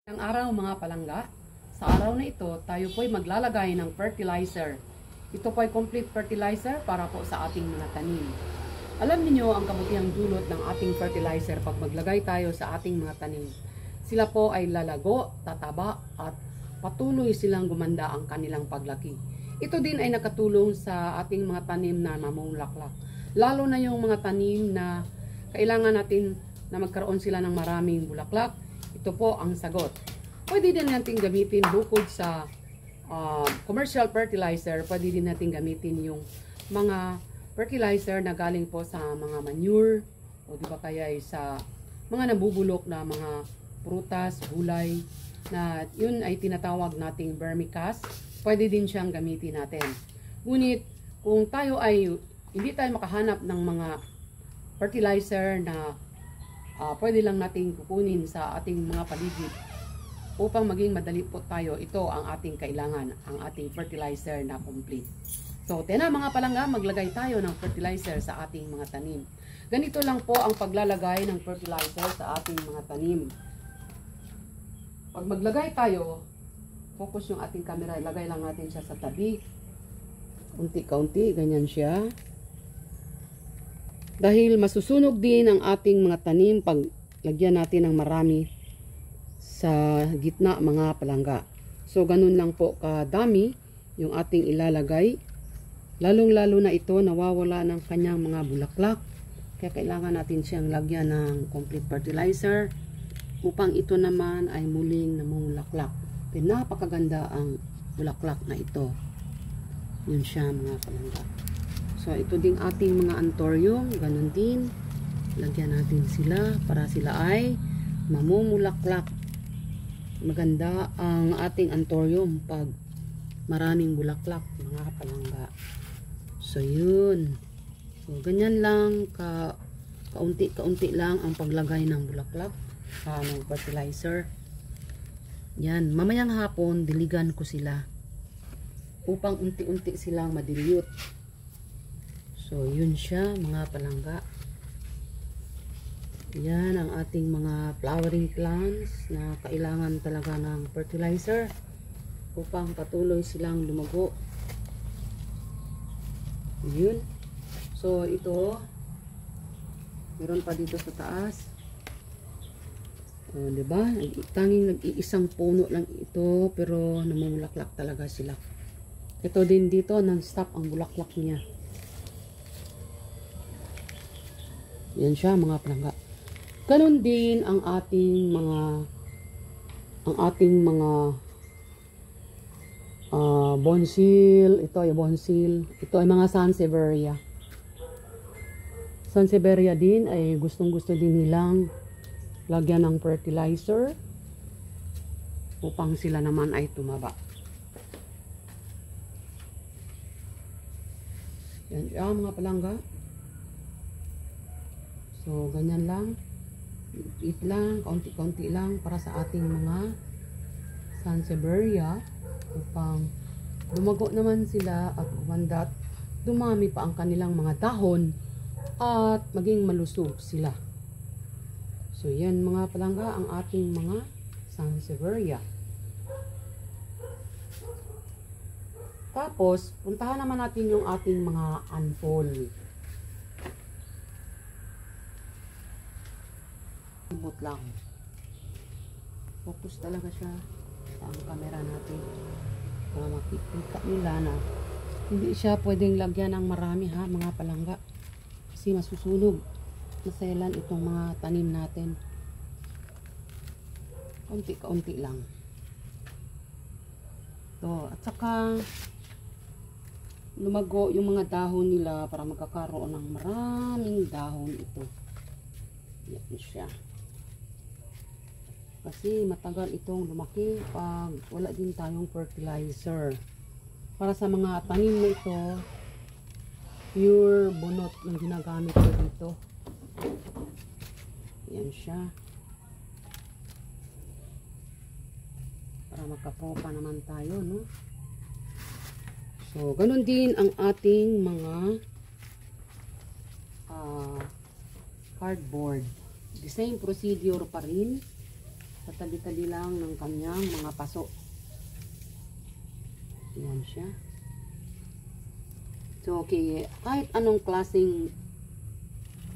Ang araw mga palangga, sa araw na ito, tayo po ay maglalagay ng fertilizer. Ito po ay complete fertilizer para po sa ating mga tanim. Alam niyo ang kabutihang dulot ng ating fertilizer pag maglagay tayo sa ating mga tanim. Sila po ay lalago, tataba at patuloy silang gumanda ang kanilang paglaki. Ito din ay nakatulong sa ating mga tanim na mamulaklak. Lalo na yung mga tanim na kailangan natin na magkaroon sila ng maraming bulaklak. Ito po ang sagot. Pwede din natin gamitin bukod sa commercial fertilizer, pwede din natin gamitin yung mga fertilizer na galing po sa mga manure o di ba kaya sa mga nabubulok na mga prutas, gulay na yun ay tinatawag nating vermicast. Pwede din siyang gamitin natin. Ngunit kung tayo ay hindi tayo makahanap ng mga fertilizer na pwede lang nating kukunin sa ating mga paligid upang maging madali po tayo, ito ang ating kailangan, ang ating fertilizer na complete. So, tena mga palangga, maglagay tayo ng fertilizer sa ating mga tanim. Ganito lang po ang paglalagay ng fertilizer sa ating mga tanim. Pag maglagay tayo, focus yung ating camera, ilagay lang natin siya sa tabi. Unti-kaunti, ganyan siya. Dahil masusunog din ang ating mga tanim pag lagyan natin ng marami sa gitna mga palangga. So ganun lang po kadami yung ating ilalagay. Lalong-lalo na ito nawawala ng kanyang mga bulaklak. Kaya kailangan natin siyang lagyan ng complete fertilizer upang ito naman ay muling namumulaklak. Kaya napakaganda ang bulaklak na ito. Yun siya mga palangga. So, ito din ating mga anthurium, ganun din. Lagyan natin sila para sila ay mamumulaklak. Maganda ang ating anthurium pag maraming bulaklak, mga palangga. So, yun. So, ganyan lang, kaunti-kaunti lang ang paglagay ng bulaklak ng fertilizer. Yan, mamayang hapon, diligan ko sila upang unti-unti silang madilyut. So, yun siya mga palangga. Yan ang ating mga flowering plants na kailangan talaga ng fertilizer upang patuloy silang lumago. Yun. So, ito meron pa dito sa taas. Diba? Tanging nag-iisang puno lang ito pero namumulaklak talaga sila. Ito din dito, non-stop ang bulaklak niya. Yan siya mga palangga. Ganon din ang ating mga bonsil. Ito ay bonsil. Ito ay mga sansevieria. Sansevieria din ay gustong-gusto din nilang lagyan ng fertilizer upang sila naman ay tumaba. Yan siya mga palangga. So, ganyan lang. Ipit lang, kaunti-kaunti lang para sa ating mga sansevieria upang lumago naman sila at gumanda at dumami pa ang kanilang mga dahon at maging malusog sila. So, yan mga palangga ang ating mga sansevieria. Tapos, puntahan naman natin yung ating mga anthol. Lumot lang. Focus talaga siya sa ang camera natin para makikita nila na hindi siya pwedeng lagyan ng marami ha mga palangga kasi masusunog, maselan itong mga tanim natin. Kaunti-kaunti lang to, at saka lumago yung mga dahon nila para magkakaroon ng maraming dahon ito. Yan siya. Kasi matagal itong lumaki pag wala din tayong fertilizer. Para sa mga tanim na ito, pure bunot yung ginagamit ko dito. Yan siya. Para magkapropa naman tayo, no? So, ganun din ang ating mga cardboard. The same procedure pa rin. sa tabi-tabi lang ng kanyang mga paso. Yan siya. So, okay, kahit anong klaseng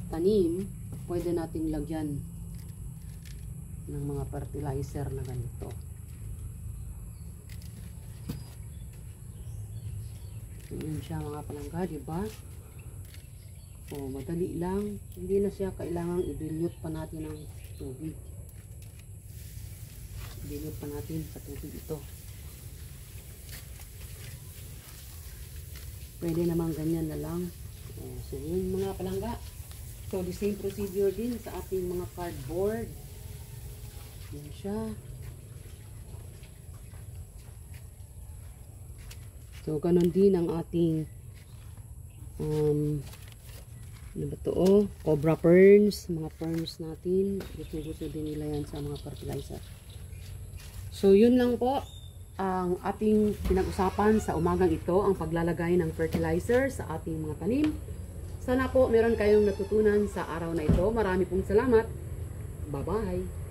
tanim, pwede nating lagyan ng mga fertilizer na ganito. Yan siya mga palangga, diba? O, madali lang. Hindi na siya kailangang i-dilute pa natin ng tubig. I-dilute pa natin sa tubig ito. Pwede naman ganyan na lang. O, so, yun mga palangga. So, the same procedure din sa ating mga cardboard. Yan siya. So, ganun din ang ating ano ba to? Cobra ferns. Mga ferns natin. Gusto din nila yan sa mga fertilizer. So, yun lang po ang ating pinag-usapan sa umagang ito. Ang paglalagay ng fertilizer sa ating mga tanim. Sana po meron kayong natutunan sa araw na ito. Marami pong salamat. Bye-bye.